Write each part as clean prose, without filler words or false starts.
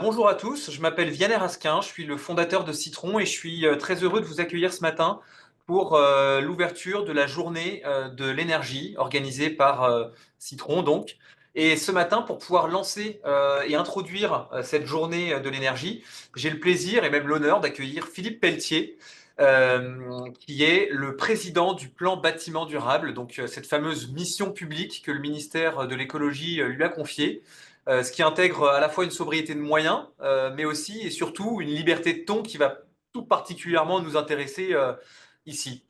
Bonjour à tous, je m'appelle Vianney Rasquin, je suis le fondateur de Citron et je suis très heureux de vous accueillir ce matin pour l'ouverture de la journée de l'énergie organisée par Citron donc. Et ce matin, pour pouvoir lancer et introduire cette journée de l'énergie, j'ai le plaisir et même l'honneur d'accueillir Philippe Pelletier, qui est le président du plan bâtiment durable, donc cette fameuse mission publique que le ministère de l'écologie lui a confiée, ce qui intègre à la fois une sobriété de moyens, mais aussi et surtout une liberté de ton qui va tout particulièrement nous intéresser ici.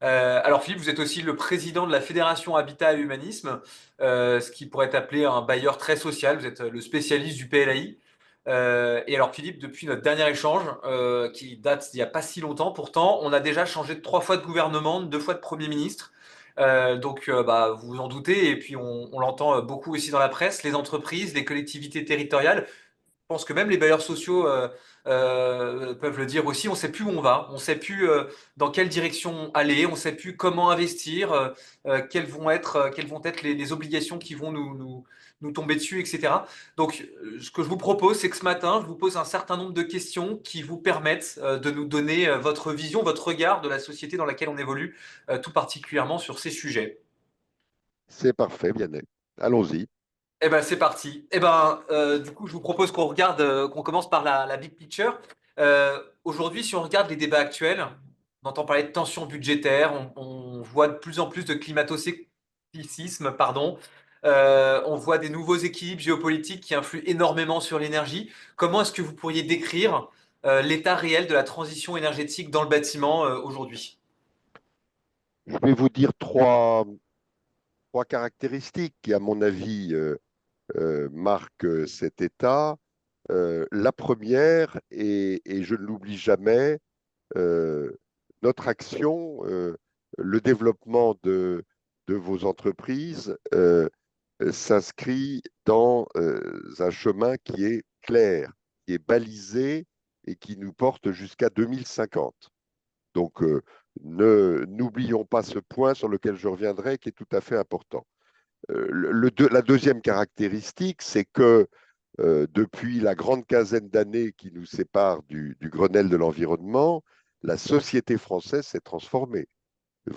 Alors Philippe, vous êtes aussi le président de la Fédération Habitat et Humanisme, ce qui pourrait être appelé un bailleur très social. Vous êtes le spécialiste du PLAI. Et alors Philippe, depuis notre dernier échange, qui date d'il n'y a pas si longtemps, pourtant, on a déjà changé de 3 fois de gouvernement, de 2 fois de Premier ministre. Donc, vous vous en doutez, et puis on l'entend beaucoup aussi dans la presse, les entreprises, les collectivités territoriales. Je pense que même les bailleurs sociaux peuvent le dire aussi. On ne sait plus où on va, on ne sait plus dans quelle direction aller, on ne sait plus comment investir, quelles vont être les obligations qui vont nous tomber dessus, etc. Donc, ce que je vous propose, c'est que ce matin, je vous pose un certain nombre de questions qui vous permettent de nous donner votre vision, votre regard de la société dans laquelle on évolue, tout particulièrement sur ces sujets. C'est parfait, Vianney. Allons-y. Eh ben, c'est parti. Du coup, je vous propose qu'on regarde, qu'on commence par la big picture. Aujourd'hui, si on regarde les débats actuels, on entend parler de tensions budgétaires, on voit de plus en plus de climato-scepticisme, pardon. On voit des nouveaux équilibres géopolitiques qui influent énormément sur l'énergie. Comment est-ce que vous pourriez décrire l'état réel de la transition énergétique dans le bâtiment aujourd'hui? Je vais vous dire trois caractéristiques qui, à mon avis, marquent cet état. La première, et je ne l'oublie jamais, euh, notre action, le développement de vos entreprises s'inscrit dans un chemin qui est clair, qui est balisé et qui nous porte jusqu'à 2050. Donc, n'oublions pas ce point sur lequel je reviendrai, qui est tout à fait important. La deuxième caractéristique, c'est que depuis la grande quinzaine d'années qui nous séparent du Grenelle de l'environnement, la société française s'est transformée.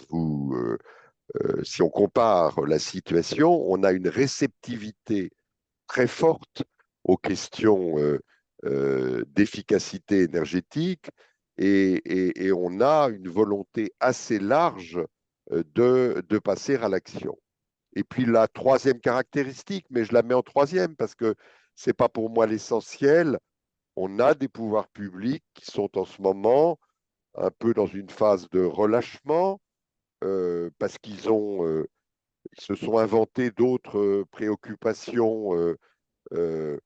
Vous, si on compare la situation, on a une réceptivité très forte aux questions d'efficacité énergétique et on a une volonté assez large de passer à l'action. Et puis la troisième caractéristique, mais je la mets en troisième parce que ce n'est pas pour moi l'essentiel, on a des pouvoirs publics qui sont en ce moment un peu dans une phase de relâchement parce ils se sont inventés d'autres préoccupations euh,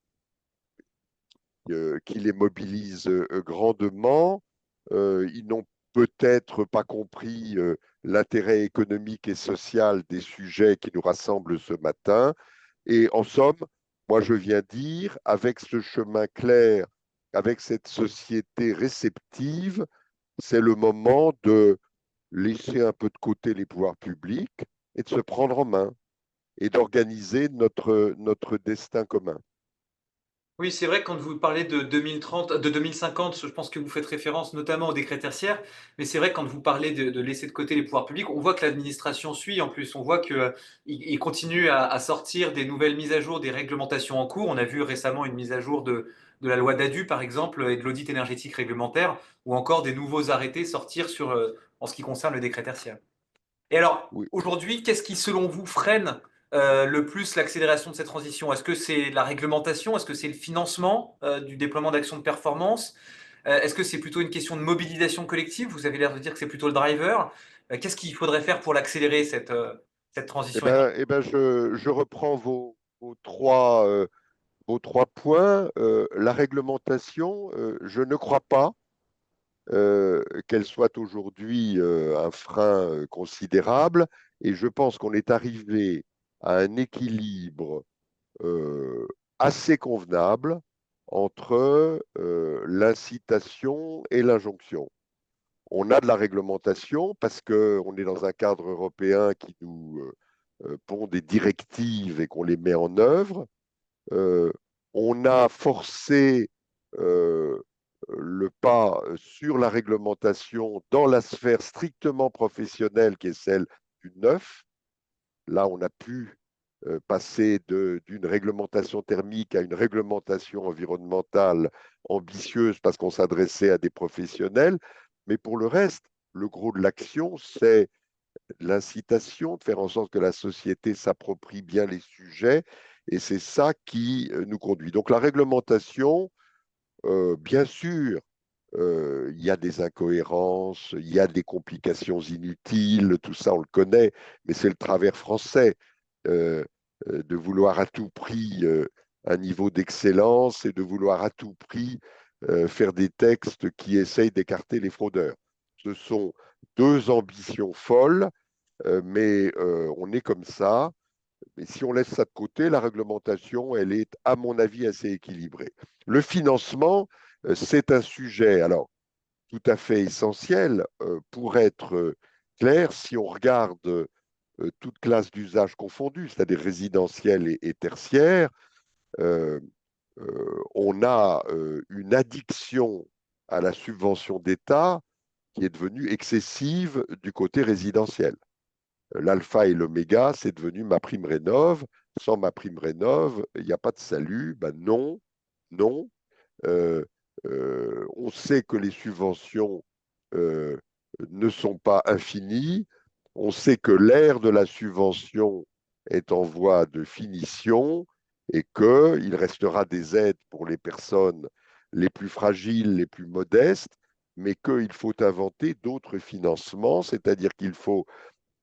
qui les mobilisent grandement. Ils n'ont peut-être pas compris l'intérêt économique et social des sujets qui nous rassemblent ce matin. Et en somme, moi je viens dire, avec ce chemin clair, avec cette société réceptive, c'est le moment de laisser un peu de côté les pouvoirs publics et de se prendre en main et d'organiser notre destin commun. Oui, c'est vrai, quand vous parlez de 2030, de 2050, je pense que vous faites référence notamment au décret tertiaire, mais c'est vrai, quand vous parlez de laisser de côté les pouvoirs publics, on voit que l'administration suit en plus, on voit qu'il il continue à sortir des nouvelles mises à jour des réglementations en cours. On a vu récemment une mise à jour de la loi DADU, par exemple, et de l'audit énergétique réglementaire, ou encore des nouveaux arrêtés sortir en ce qui concerne le décret tertiaire. Et alors, Oui. aujourd'hui, qu'est-ce qui, selon vous, freine le plus l'accélération de cette transition? Est-ce que c'est la réglementation? Est-ce que c'est le financement du déploiement d'actions de performance? Est-ce que c'est plutôt une question de mobilisation collective? Vous avez l'air de dire que c'est plutôt le driver. Qu'est-ce qu'il faudrait faire pour l'accélérer, cette transition énergétique? Je reprends vos trois points. La réglementation, je ne crois pas qu'elle soit aujourd'hui un frein considérable et je pense qu'on est arrivé à un équilibre euh, assez convenable entre l'incitation et l'injonction. On a de la réglementation parce qu'on est dans un cadre européen qui nous pond des directives et qu'on les met en œuvre. Euh, On a forcé le pas sur la réglementation dans la sphère strictement professionnelle qui est celle du neuf. Là, on a pu passer d'une réglementation thermique à une réglementation environnementale ambitieuse parce qu'on s'adressait à des professionnels. Mais pour le reste, le gros de l'action, c'est l'incitation, de faire en sorte que la société s'approprie bien les sujets. Et c'est ça qui nous conduit. Donc la réglementation, bien sûr, il y a des incohérences, il y a des complications inutiles, tout ça on le connaît, mais c'est le travers français euh, de vouloir à tout prix un niveau d'excellence et de vouloir à tout prix faire des textes qui essayent d'écarter les fraudeurs. Ce sont deux ambitions folles, mais on est comme ça. Mais si on laisse ça de côté, la réglementation, elle est, à mon avis, assez équilibrée. Le financement, c'est un sujet, alors, tout à fait essentiel pour être clair, si on regarde toute classe d'usage confondue, c'est-à-dire résidentielle et tertiaire, euh, on a une addiction à la subvention d'État qui est devenue excessive du côté résidentiel. L'alpha et l'oméga, c'est devenu ma prime rénov. Sans ma prime rénov, il n'y a pas de salut. Ben non, non. Euh, on sait que les subventions euh, ne sont pas infinies. On sait que l'ère de la subvention est en voie de finition et qu'il restera des aides pour les personnes les plus fragiles, les plus modestes, mais qu'il faut inventer d'autres financements, c'est-à-dire qu'il faut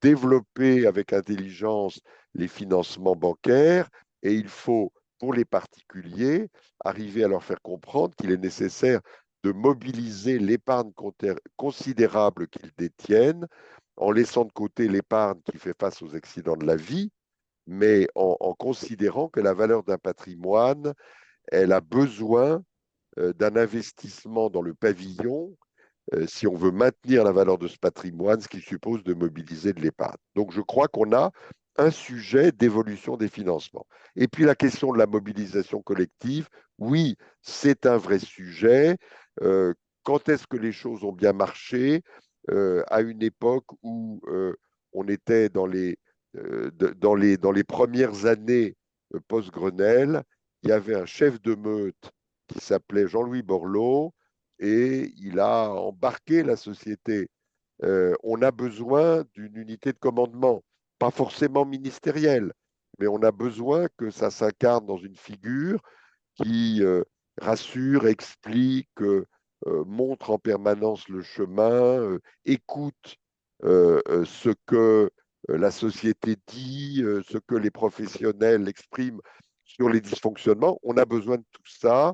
développer avec intelligence les financements bancaires et il faut, pour les particuliers, arriver à leur faire comprendre qu'il est nécessaire de mobiliser l'épargne considérable qu'ils détiennent en laissant de côté l'épargne qui fait face aux accidents de la vie, mais en considérant que la valeur d'un patrimoine, elle a besoin d'un investissement dans le pavillon si on veut maintenir la valeur de ce patrimoine, ce qui suppose de mobiliser de l'épargne. Donc je crois qu'on a un sujet d'évolution des financements. Et puis la question de la mobilisation collective, oui, c'est un vrai sujet. Quand est-ce que les choses ont bien marché à une époque où on était dans les premières années post-Grenelle, il y avait un chef de meute qui s'appelait Jean-Louis Borloo, et il a embarqué la société. On a besoin d'une unité de commandement, pas forcément ministérielle, mais on a besoin que ça s'incarne dans une figure qui rassure, explique, montre en permanence le chemin, écoute ce que la société dit, ce que les professionnels expriment sur les dysfonctionnements. On a besoin de tout ça.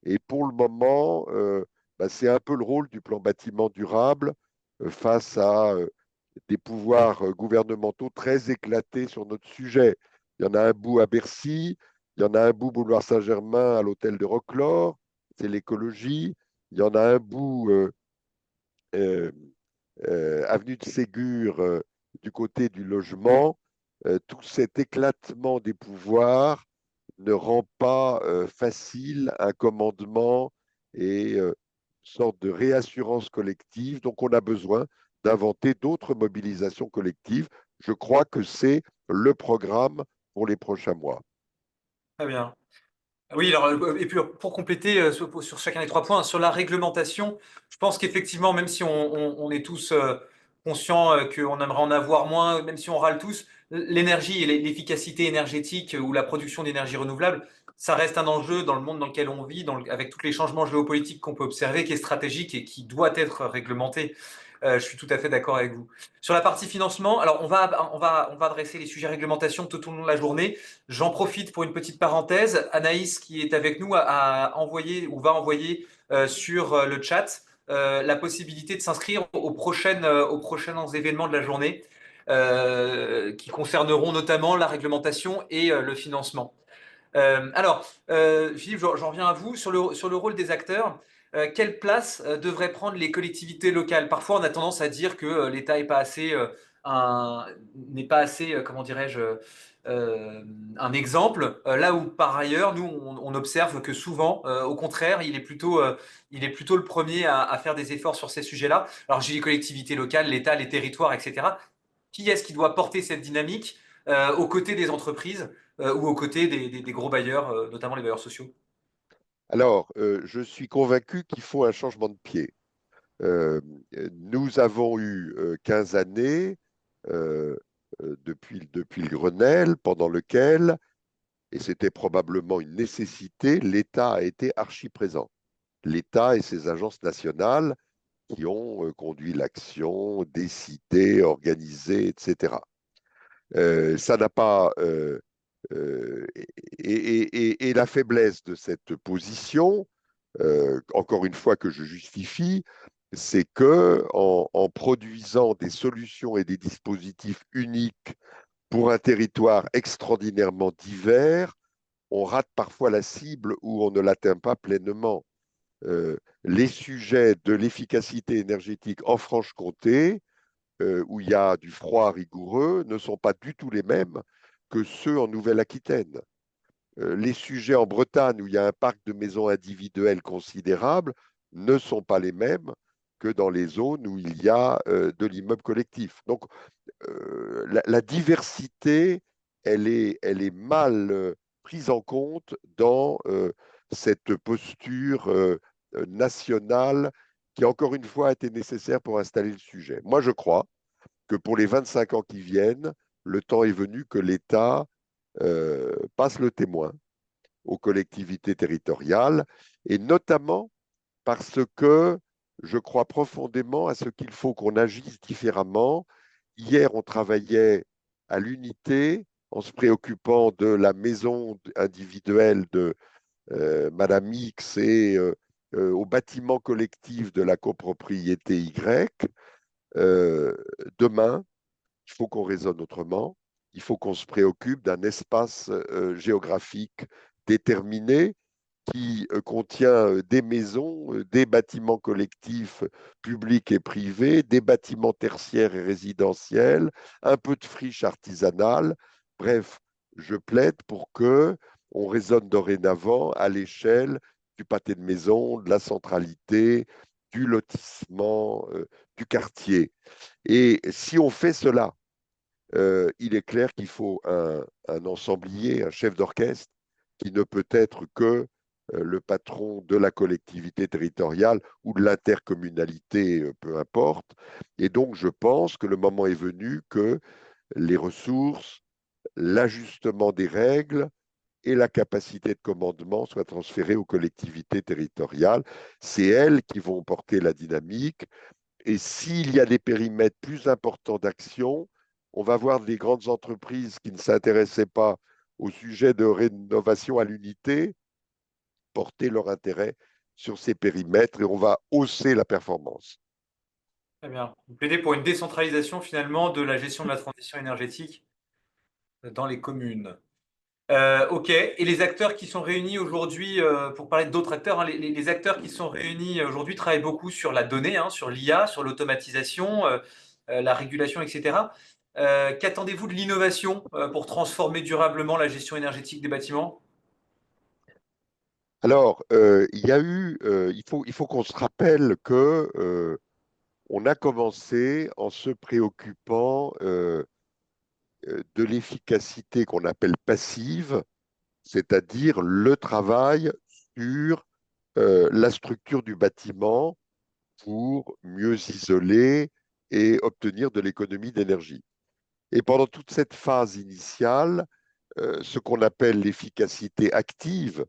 Et pour le moment, bah, c'est un peu le rôle du plan bâtiment durable face à des pouvoirs gouvernementaux très éclatés sur notre sujet. Il y en a un bout à Bercy, il y en a un bout boulevard Saint-Germain à l'hôtel de Roquelaure, c'est l'écologie. Il y en a un bout euh, avenue de Ségur du côté du logement. Tout cet éclatement des pouvoirs ne rend pas facile un commandement et une sorte de réassurance collective. Donc on a besoin d'inventer d'autres mobilisations collectives. Je crois que c'est le programme pour les prochains mois. Très bien. Oui, alors, et puis pour compléter sur chacun des trois points, sur la réglementation, je pense qu'effectivement, même si on est tous conscients qu'on aimerait en avoir moins, même si on râle tous, l'énergie et l'efficacité énergétique ou la production d'énergie renouvelable, ça reste un enjeu dans le monde dans lequel on vit, avec tous les changements géopolitiques qu'on peut observer, qui est stratégique et qui doit être réglementé. Je suis tout à fait d'accord avec vous. Sur la partie financement, alors on va adresser les sujets réglementation tout au long de la journée. J'en profite pour une petite parenthèse. Anaïs, qui est avec nous, a envoyé ou va envoyer sur le chat la possibilité de s'inscrire aux prochains événements de la journée qui concerneront notamment la réglementation et le financement. Philippe, j'en reviens à vous. Sur le rôle des acteurs, quelle place devraient prendre les collectivités locales? Parfois, on a tendance à dire que l'État n'est pas assez n'est pas assez, comment dirais-je, un exemple. Là où par ailleurs, nous, on observe que souvent, au contraire, il est plutôt le premier à faire des efforts sur ces sujets-là. Alors j'ai les collectivités locales, l'État, les territoires, etc. Qui est-ce qui doit porter cette dynamique aux côtés des entreprises ou aux côtés des gros bailleurs, notamment les bailleurs sociaux? Alors, je suis convaincu qu'il faut un changement de pied. Euh, Nous avons eu 15 années depuis le Grenelle, pendant lequel, et c'était probablement une nécessité, l'État a été archi présent. L'État et ses agences nationales qui ont conduit l'action, décidé, organisé, etc. Ça n'a pas. Et la faiblesse de cette position, encore une fois que je justifie, c'est que en produisant des solutions et des dispositifs uniques pour un territoire extraordinairement divers, on rate parfois la cible ou on ne l'atteint pas pleinement. Les sujets de l'efficacité énergétique en Franche-Comté, où il y a du froid rigoureux, ne sont pas du tout les mêmes que ceux en Nouvelle-Aquitaine. Les sujets en Bretagne, où il y a un parc de maisons individuelles considérable, ne sont pas les mêmes que dans les zones où il y a de l'immeuble collectif. Donc, la diversité, elle est mal prise en compte dans cette posture nationale qui, encore une fois, a été nécessaire pour installer le sujet. Moi, je crois que pour les 25 ans qui viennent, le temps est venu que l'État passe le témoin aux collectivités territoriales, et notamment parce que je crois profondément à ce qu'il faut qu'on agisse différemment. Hier, on travaillait à l'unité en se préoccupant de la maison individuelle de Madame X et au bâtiment collectif de la copropriété Y. Euh, Demain, il faut qu'on raisonne autrement. Il faut qu'on se préoccupe d'un espace géographique déterminé qui contient des maisons, des bâtiments collectifs publics et privés, des bâtiments tertiaires et résidentiels, un peu de friche artisanale. Bref, je plaide pour que on raisonne dorénavant à l'échelle du pâté de maison, de la centralité, du lotissement, du quartier. Et si on fait cela, il est clair qu'il faut un ensemblier, un chef d'orchestre, qui ne peut être que le patron de la collectivité territoriale ou de l'intercommunalité, peu importe. Et donc, je pense que le moment est venu que les ressources, l'ajustement des règles et la capacité de commandement soient transférés aux collectivités territoriales. C'est elles qui vont porter la dynamique. Et s'il y a des périmètres plus importants d'action, on va voir des grandes entreprises qui ne s'intéressaient pas au sujet de rénovation à l'unité porter leur intérêt sur ces périmètres et on va hausser la performance. Très bien. Vous plaidez pour une décentralisation finalement de la gestion de la transition énergétique dans les communes. Ok. Et les acteurs qui sont réunis aujourd'hui, pour parler d'autres acteurs, hein, les acteurs qui sont réunis aujourd'hui travaillent beaucoup sur la donnée, hein, sur l'IA, sur l'automatisation, la régulation, etc. Qu'attendez-vous de l'innovation pour transformer durablement la gestion énergétique des bâtiments? Alors, il y a eu, il faut qu'on se rappelle que on a commencé en se préoccupant de l'efficacité qu'on appelle passive, c'est-à-dire le travail sur la structure du bâtiment pour mieux isoler et obtenir de l'économie d'énergie. Et pendant toute cette phase initiale, ce qu'on appelle l'efficacité active,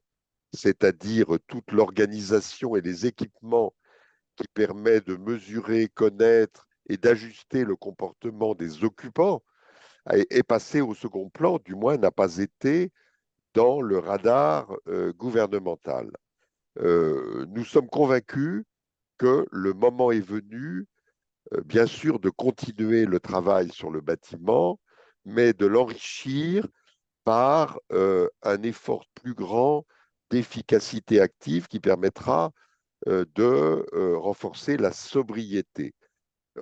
c'est-à-dire toute l'organisation et les équipements qui permettent de mesurer, connaître et d'ajuster le comportement des occupants, est passé au second plan, du moins n'a pas été dans le radar gouvernemental. Nous sommes convaincus que le moment est venu, bien sûr, de continuer le travail sur le bâtiment, mais de l'enrichir par un effort plus grand d'efficacité active qui permettra de renforcer la sobriété.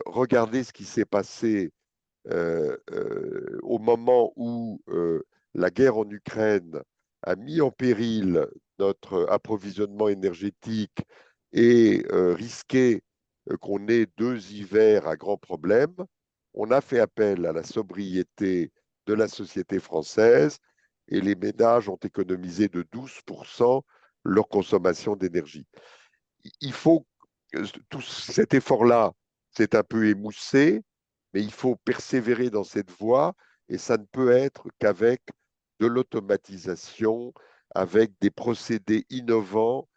Regardez ce qui s'est passé au moment où la guerre en Ukraine a mis en péril notre approvisionnement énergétique et risqué qu'on ait 2 hivers à grands problèmes, on a fait appel à la sobriété de la société française et les ménages ont économisé de 12% leur consommation d'énergie. Il faut, tout cet effort-là, c'est un peu émoussé, mais il faut persévérer dans cette voie et ça ne peut être qu'avec de l'automatisation, avec des procédés innovants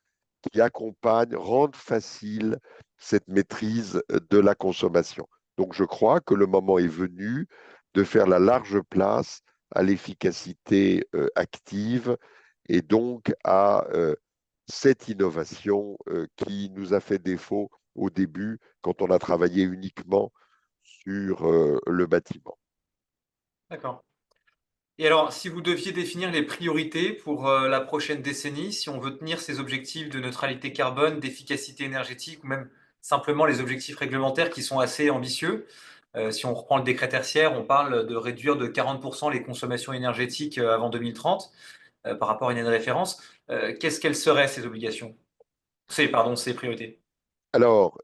qui accompagnent, rendent facile cette maîtrise de la consommation. Donc je crois que le moment est venu de faire la large place à l'efficacité active et donc à cette innovation qui nous a fait défaut au début quand on a travaillé uniquement sur le bâtiment. D'accord. Et alors, si vous deviez définir les priorités pour la prochaine décennie, si on veut tenir ces objectifs de neutralité carbone, d'efficacité énergétique ou même simplement les objectifs réglementaires qui sont assez ambitieux, si on reprend le décret tertiaire, on parle de réduire de 40% les consommations énergétiques avant 2030 par rapport à une année de référence. Qu'est-ce qu'elles seraient ces obligations? Pardon, ces priorités. Alors,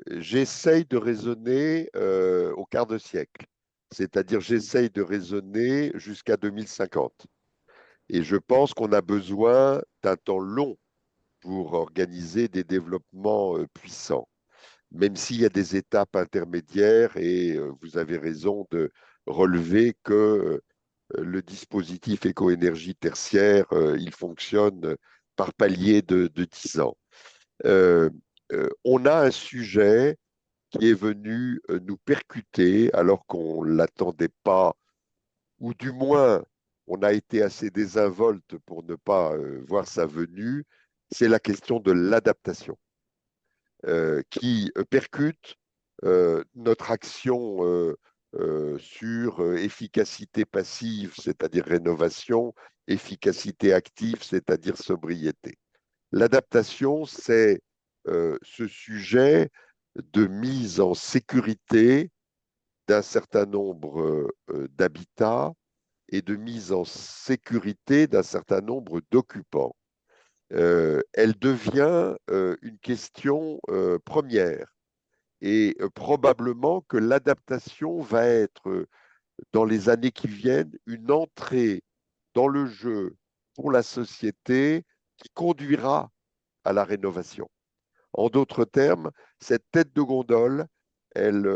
j'essaye de raisonner au quart de siècle, c'est-à-dire j'essaye de raisonner jusqu'à 2050. Et je pense qu'on a besoin d'un temps long pour organiser des développements puissants, même s'il y a des étapes intermédiaires, et vous avez raison de relever que le dispositif éco-énergie tertiaire, il fonctionne par palier de 10 ans. Euh, on a un sujet qui est venu nous percuter alors qu'on ne l'attendait pas, ou du moins on a été assez désinvolte pour ne pas voir sa venue, c'est la question de l'adaptation qui percute notre action sur efficacité passive, c'est-à-dire rénovation, efficacité active, c'est-à-dire sobriété. L'adaptation, c'est ce sujet de mise en sécurité d'un certain nombre d'habitats et de mise en sécurité d'un certain nombre d'occupants. Elle devient une question première et probablement que l'adaptation va être, dans les années qui viennent, une entrée dans le jeu pour la société qui conduira à la rénovation. En d'autres termes, cette tête de gondole, elle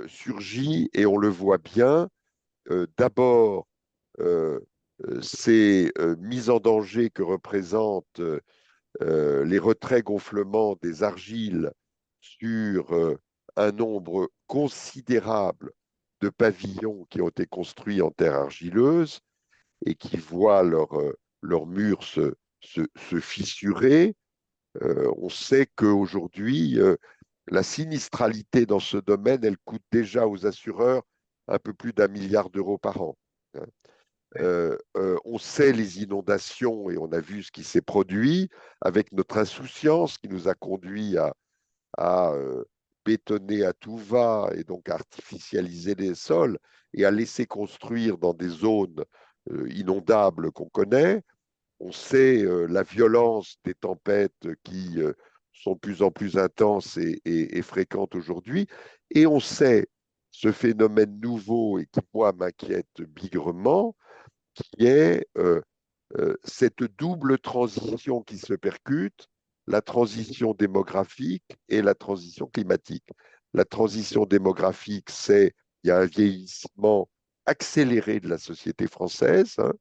surgit et on le voit bien. D'abord, euh, ces mises en danger que représentent les retraits gonflements des argiles sur un nombre considérable de pavillons qui ont été construits en terre argileuse et qui voient leurs murs se fissurer. On sait qu'aujourd'hui, la sinistralité dans ce domaine, elle coûte déjà aux assureurs un peu plus d'1 milliard d'euros par an. On sait les inondations et on a vu ce qui s'est produit avec notre insouciance qui nous a conduit à bétonner à tout va et donc à artificialiser les sols et à laisser construire dans des zones inondables qu'on connaît. On sait la violence des tempêtes qui sont de plus en plus intenses et fréquentes aujourd'hui. Et on sait ce phénomène nouveau et qui, moi, m'inquiète bigrement, qui est cette double transition qui se percute, la transition démographique et la transition climatique. La transition démographique, c'est il y a un vieillissement accéléré de la société française. Hein.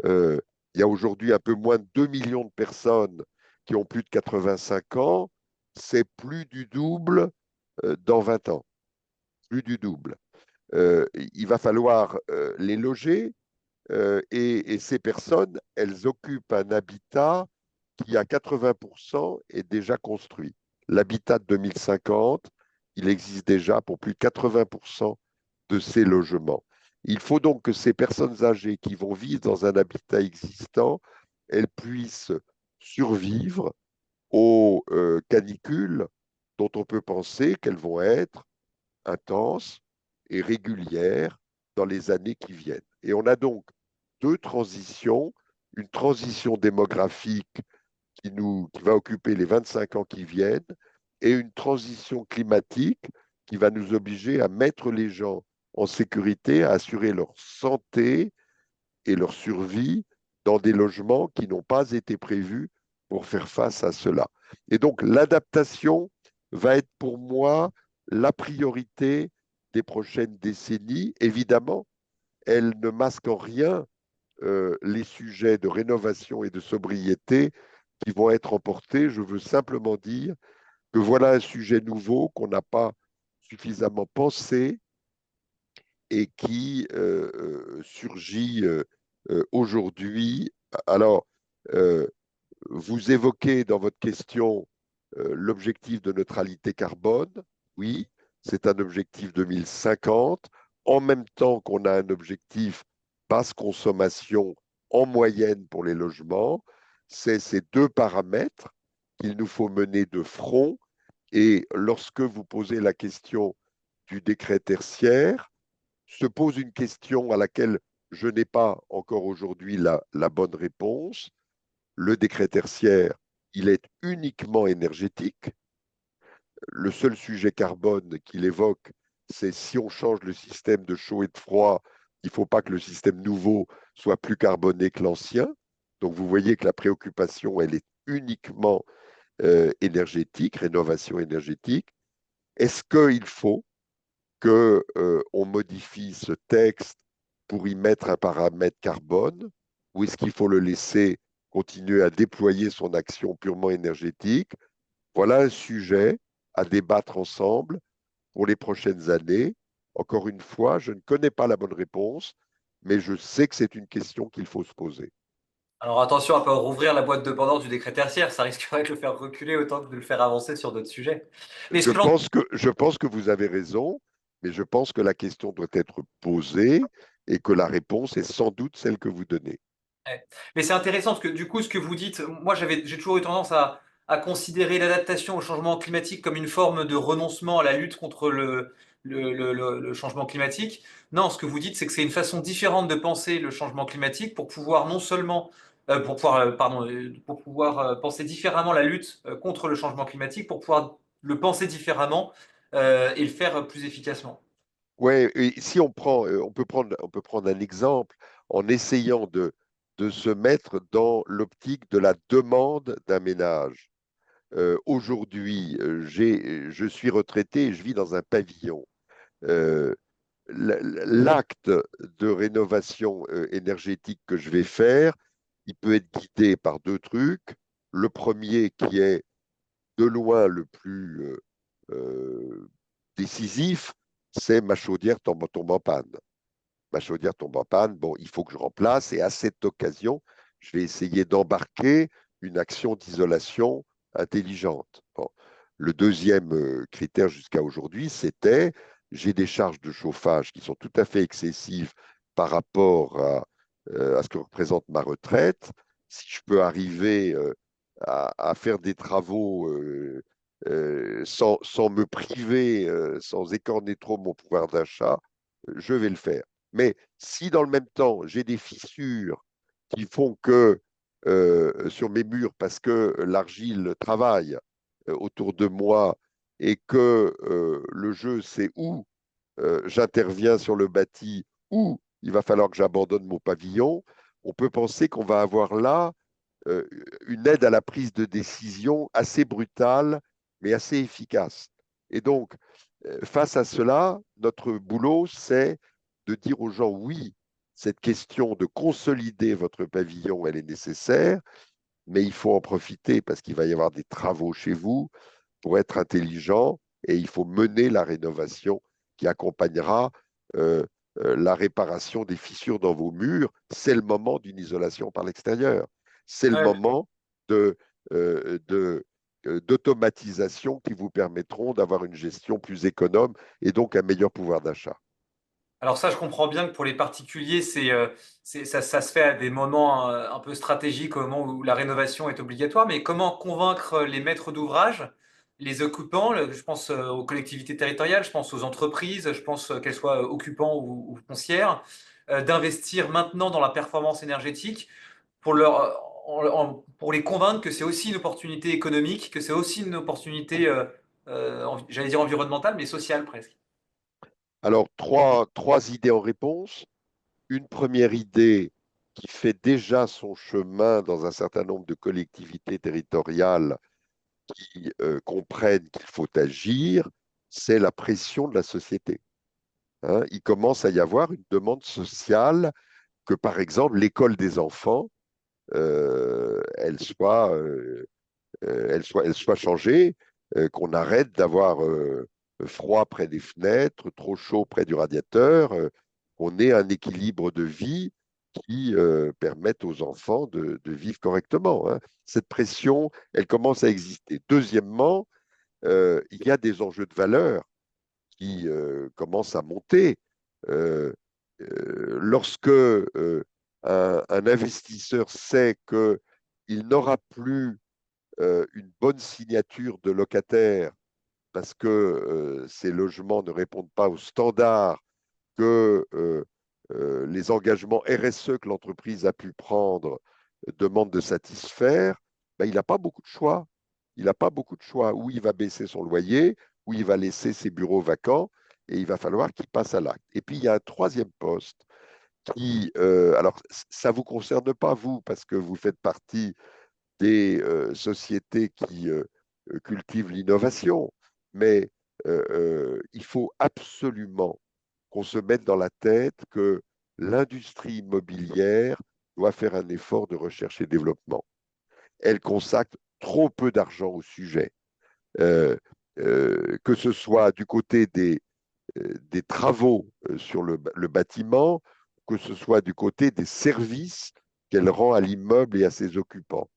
Euh, il y a aujourd'hui un peu moins de 2 millions de personnes qui ont plus de 85 ans. C'est plus du double dans 20 ans. Plus du double. Il va falloir les loger, et ces personnes, elles occupent un habitat qui, à 80%, est déjà construit. L'habitat de 2050, il existe déjà pour plus de 80% de ces logements. Il faut donc que ces personnes âgées qui vont vivre dans un habitat existant, elles puissent survivre aux canicules dont on peut penser qu'elles vont être intenses, et régulière dans les années qui viennent. Et on a donc deux transitions, une transition démographique qui va occuper les 25 ans qui viennent et une transition climatique qui va nous obliger à mettre les gens en sécurité, à assurer leur santé et leur survie dans des logements qui n'ont pas été prévus pour faire face à cela. Et donc l'adaptation va être pour moi la priorité des prochaines décennies. Évidemment, elle ne masque en rien les sujets de rénovation et de sobriété qui vont être emportés. Je veux simplement dire que voilà un sujet nouveau qu'on n'a pas suffisamment pensé et qui surgit aujourd'hui. Alors, euh, vous évoquez dans votre question l'objectif de neutralité carbone. Oui, c'est un objectif 2050, en même temps qu'on a un objectif basse consommation en moyenne pour les logements. C'est ces deux paramètres qu'il nous faut mener de front. Et lorsque vous posez la question du décret tertiaire, se pose une question à laquelle je n'ai pas encore aujourd'hui la bonne réponse. Le décret tertiaire, il est uniquement énergétique. Le seul sujet carbone qu'il évoque, c'est si on change le système de chaud et de froid, il ne faut pas que le système nouveau soit plus carboné que l'ancien. Donc vous voyez que la préoccupation, elle est uniquement énergétique, rénovation énergétique. Est-ce qu'il faut que on modifie ce texte pour y mettre un paramètre carbone ou est-ce qu'il faut le laisser continuer à déployer son action purement énergétique? Voilà un sujet à débattre ensemble pour les prochaines années. Encore une fois, je ne connais pas la bonne réponse, mais je sais que c'est une question qu'il faut se poser. Alors attention à pas rouvrir la boîte de Pandore du décret tertiaire, ça risquerait de le faire reculer autant que de le faire avancer sur d'autres sujets. Mais ce que j'entends, Je pense que vous avez raison, mais je pense que la question doit être posée et que la réponse est sans doute celle que vous donnez. ouais. Mais c'est intéressant parce que du coup, ce que vous dites, moi j'ai toujours eu tendance à considérer l'adaptation au changement climatique comme une forme de renoncement à la lutte contre le changement climatique. Non, ce que vous dites, c'est que c'est une façon différente de penser le changement climatique pour pouvoir non seulement pour pouvoir penser différemment la lutte contre le changement climatique, pour pouvoir le penser différemment et le faire plus efficacement. Ouais, et si on prend, on peut prendre un exemple en essayant de se mettre dans l'optique de la demande d'un ménage. Aujourd'hui, je suis retraité et je vis dans un pavillon. Euh, L'acte de rénovation énergétique que je vais faire, il peut être guidé par deux trucs. Le premier qui est de loin le plus décisif, c'est ma chaudière tombe en panne. Ma chaudière tombe en panne, bon, il faut que je remplace et à cette occasion, je vais essayer d'embarquer une action d'isolation intelligente. Bon. Le deuxième critère jusqu'à aujourd'hui, c'était j'ai des charges de chauffage qui sont tout à fait excessives par rapport à ce que représente ma retraite. Si je peux arriver à faire des travaux sans me priver, sans écorner trop mon pouvoir d'achat, je vais le faire. Mais si dans le même temps, j'ai des fissures qui font que sur mes murs, parce que l'argile travaille autour de moi et que le jeu, c'est où j'interviens sur le bâti, ou il va falloir que j'abandonne mon pavillon, on peut penser qu'on va avoir là euh, une aide à la prise de décision assez brutale, mais assez efficace. Et donc, face à cela, notre boulot, c'est de dire aux gens, oui, cette question de consolider votre pavillon, elle est nécessaire, mais il faut en profiter parce qu'il va y avoir des travaux chez vous pour être intelligent et il faut mener la rénovation qui accompagnera euh, la réparation des fissures dans vos murs. C'est le moment d'une isolation par l'extérieur. C'est le Ouais. moment de, d'automatisation qui vous permettront d'avoir une gestion plus économe et donc un meilleur pouvoir d'achat. Alors ça, je comprends bien que pour les particuliers, ça se fait à des moments un peu stratégiques, au moment où la rénovation est obligatoire. Mais comment convaincre les maîtres d'ouvrage les occupants, je pense aux collectivités territoriales, je pense aux entreprises, je pense qu'elles soient occupants ou foncières, d'investir maintenant dans la performance énergétique pour pour les convaincre que c'est aussi une opportunité économique, que c'est aussi une opportunité, j'allais dire environnementale, mais sociale presque. Alors, trois idées en réponse. Une première idée qui fait déjà son chemin dans un certain nombre de collectivités territoriales qui comprennent qu'il faut agir, c'est la pression de la société. Hein. Il commence à y avoir une demande sociale que, par exemple, l'école des enfants, elle soit changée, qu'on arrête d'avoir froid près des fenêtres, trop chaud près du radiateur, qu'on ait un équilibre de vie qui permette aux enfants de vivre correctement. Hein. Cette pression, elle commence à exister. Deuxièmement, il y a des enjeux de valeur qui commencent à monter. Euh, Lorsque un investisseur sait qu'il n'aura plus une bonne signature de locataire parce que ces logements ne répondent pas aux standards que les engagements RSE que l'entreprise a pu prendre demandent de satisfaire, ben, il n'a pas beaucoup de choix. Il n'a pas beaucoup de choix. Où il va baisser son loyer, où il va laisser ses bureaux vacants, et il va falloir qu'il passe à l'acte. Et puis, il y a un troisième poste qui, alors, ça ne vous concerne pas, vous, parce que vous faites partie des sociétés qui cultivent l'innovation, mais il faut absolument qu'on se mette dans la tête que l'industrie immobilière doit faire un effort de recherche et développement. Elle consacre trop peu d'argent au sujet, euh, que ce soit du côté des travaux sur le bâtiment, que ce soit du côté des services qu'elle rend à l'immeuble et à ses occupants.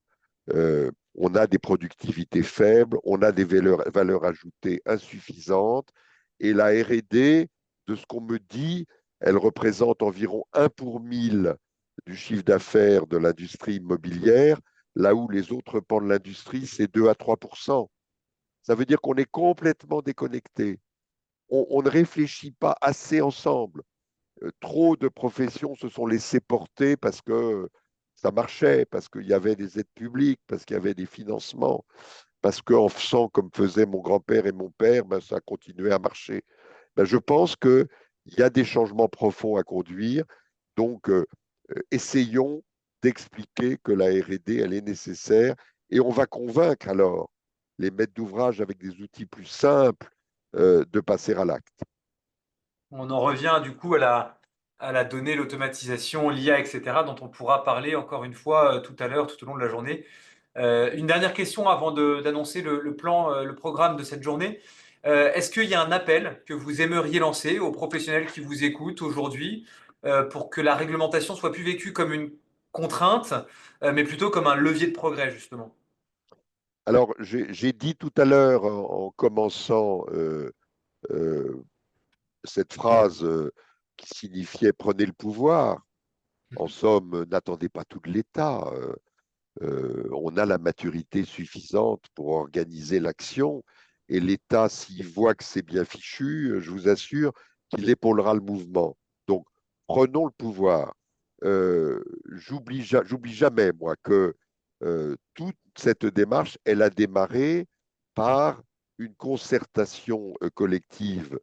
On a des productivités faibles, on a des valeurs ajoutées insuffisantes, et la R&D, de ce qu'on me dit, elle représente environ 1 pour 1000 du chiffre d'affaires de l'industrie immobilière, là où les autres pans de l'industrie, c'est 2 à 3%. Ça veut dire qu'on est complètement déconnecté. On ne réfléchit pas assez ensemble. Trop de professions se sont laissées porter parce que ça marchait, parce qu'il y avait des aides publiques, parce qu'il y avait des financements, parce qu'en faisant comme faisaient mon grand-père et mon père, ben, ça continuait à marcher. Ben, je pense qu'il y a des changements profonds à conduire, donc essayons d'expliquer que la R&D, elle est nécessaire, et on va convaincre alors les maîtres d'ouvrage avec des outils plus simples de passer à l'acte. On en revient du coup à la donnée, l'automatisation, l'IA, etc., dont on pourra parler encore une fois tout à l'heure, tout au long de la journée. Une dernière question avant d'annoncer le plan, le programme de cette journée. Est-ce qu'il y a un appel que vous aimeriez lancer aux professionnels qui vous écoutent aujourd'hui pour que la réglementation soit plus vécue comme une contrainte, mais plutôt comme un levier de progrès, justement? Alors, j'ai dit tout à l'heure, en commençant euh, cette phrase qui signifiait prenez le pouvoir, en somme, n'attendez pas tout de l'État. On a la maturité suffisante pour organiser l'action, et l'État, s'il voit que c'est bien fichu, je vous assure qu'il épaulera le mouvement. Donc, prenons le pouvoir. J'oublie jamais, moi, que toute cette démarche, elle a démarré par une concertation collective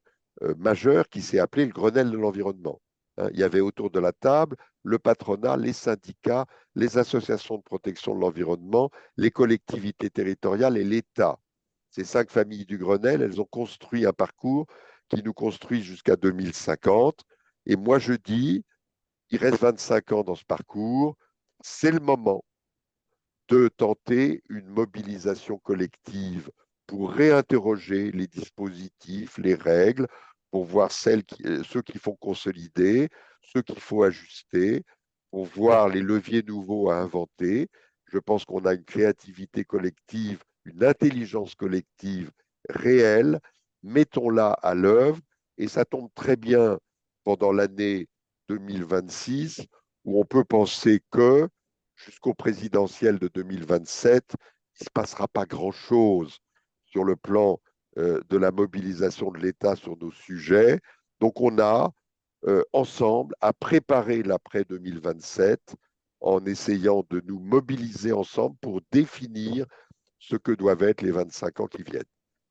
majeure qui s'est appelée le Grenelle de l'environnement. Hein, il y avait autour de la table le patronat, les syndicats, les associations de protection de l'environnement, les collectivités territoriales et l'État. Ces 5 familles du Grenelle, elles ont construit un parcours qui nous construit jusqu'à 2050. Et moi, je dis, il reste 25 ans dans ce parcours, c'est le moment de tenter une mobilisation collective pour réinterroger les dispositifs, les règles, pour voir ceux qu'il faut consolider, ceux qu'il faut ajuster, pour voir les leviers nouveaux à inventer. Je pense qu'on a une créativité collective, une intelligence collective réelle. Mettons-la à l'œuvre, et ça tombe très bien pendant l'année 2026, où on peut penser que jusqu'au présidentiel de 2027, il ne se passera pas grand-chose sur le plan de la mobilisation de l'État sur nos sujets. Donc on a ensemble à préparer l'après 2027 en essayant de nous mobiliser ensemble pour définir ce que doivent être les 25 ans qui viennent.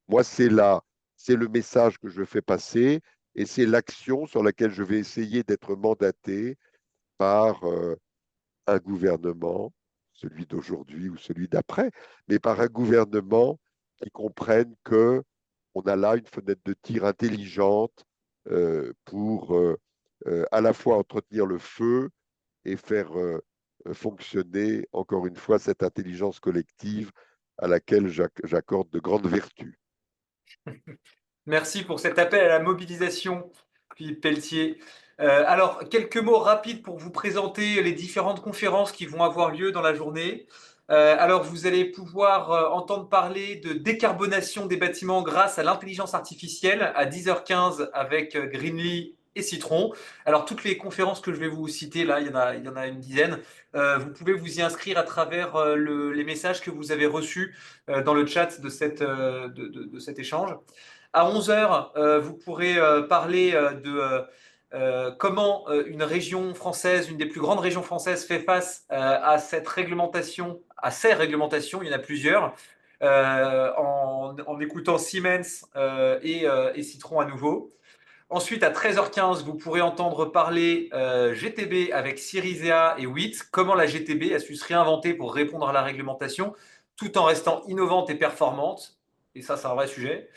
Moi, c'est le message que je fais passer et c'est l'action sur laquelle je vais essayer d'être mandaté par un gouvernement, celui d'aujourd'hui ou celui d'après, mais par un gouvernement qui comprenne que on a là une fenêtre de tir intelligente pour à la fois entretenir le feu et faire fonctionner, encore une fois, cette intelligence collective à laquelle j'accorde de grandes vertus. Merci pour cet appel à la mobilisation, Philippe Pelletier. Alors, quelques mots rapides pour vous présenter les différentes conférences qui vont avoir lieu dans la journée. Alors, vous allez pouvoir entendre parler de décarbonation des bâtiments grâce à l'intelligence artificielle à 10h15 avec Greenly et Citron. Alors, toutes les conférences que je vais vous citer, là, il y en a une dizaine, vous pouvez vous y inscrire à travers les messages que vous avez reçus dans le chat de cet échange. À 11 heures, vous pourrez parler de comment une région française, une des plus grandes régions françaises, fait face à cette réglementation, à ces réglementations, il y en a plusieurs, en écoutant Siemens et Citron à nouveau. Ensuite, à 13h15, vous pourrez entendre parler GTB avec Syrizea et WIT, comment la GTB a su se réinventer pour répondre à la réglementation, tout en restant innovante et performante. Et ça, c'est un vrai sujet.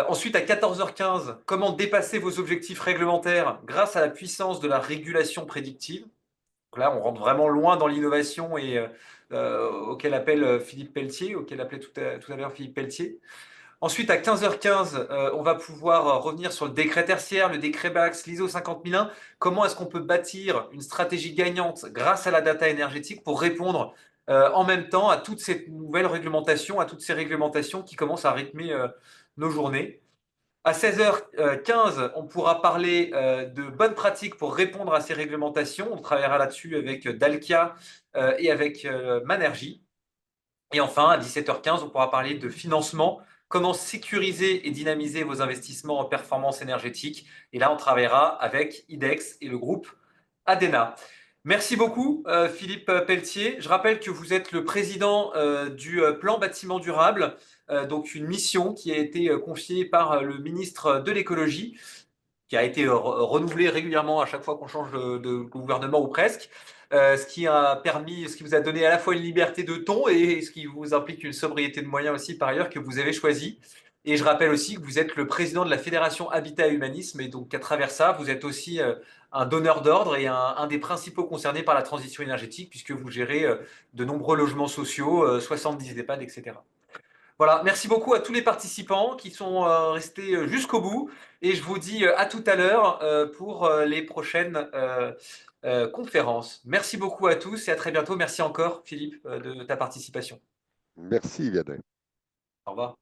Ensuite, à 14h15, comment dépasser vos objectifs réglementaires grâce à la puissance de la régulation prédictive. Donc là, on rentre vraiment loin dans l'innovation et auquel appelle Philippe Pelletier, auquel appelait tout à l'heure Philippe Pelletier. Ensuite, à 15h15, on va pouvoir revenir sur le décret tertiaire, le décret BAX, l'ISO 50001. Comment est-ce qu'on peut bâtir une stratégie gagnante grâce à la data énergétique pour répondre en même temps à toutes ces nouvelles réglementations, à toutes ces réglementations qui commencent à rythmer nos journées. À 16h15, on pourra parler de bonnes pratiques pour répondre à ces réglementations. On travaillera là-dessus avec Dalkia et avec Manergy. Et enfin, à 17h15, on pourra parler de financement, comment sécuriser et dynamiser vos investissements en performance énergétique. Et là, on travaillera avec IDEX et le groupe Adena. Merci beaucoup, Philippe Pelletier. Je rappelle que vous êtes le président du plan bâtiment durable, donc une mission qui a été confiée par le ministre de l'écologie, qui a été renouvelée régulièrement à chaque fois qu'on change de gouvernement ou presque. Ce qui a permis, ce qui vous a donné à la fois une liberté de ton et ce qui vous implique une sobriété de moyens aussi par ailleurs que vous avez choisi. Et je rappelle aussi que vous êtes le président de la Fédération Habitat et Humanisme et donc à travers ça, vous êtes aussi un donneur d'ordre et un des principaux concernés par la transition énergétique puisque vous gérez de nombreux logements sociaux, 70 EHPAD, etc. Voilà, merci beaucoup à tous les participants qui sont restés jusqu'au bout et je vous dis à tout à l'heure pour les prochaines conférences. Merci beaucoup à tous et à très bientôt. Merci encore, Philippe, de ta participation. Merci, Vianney. Au revoir.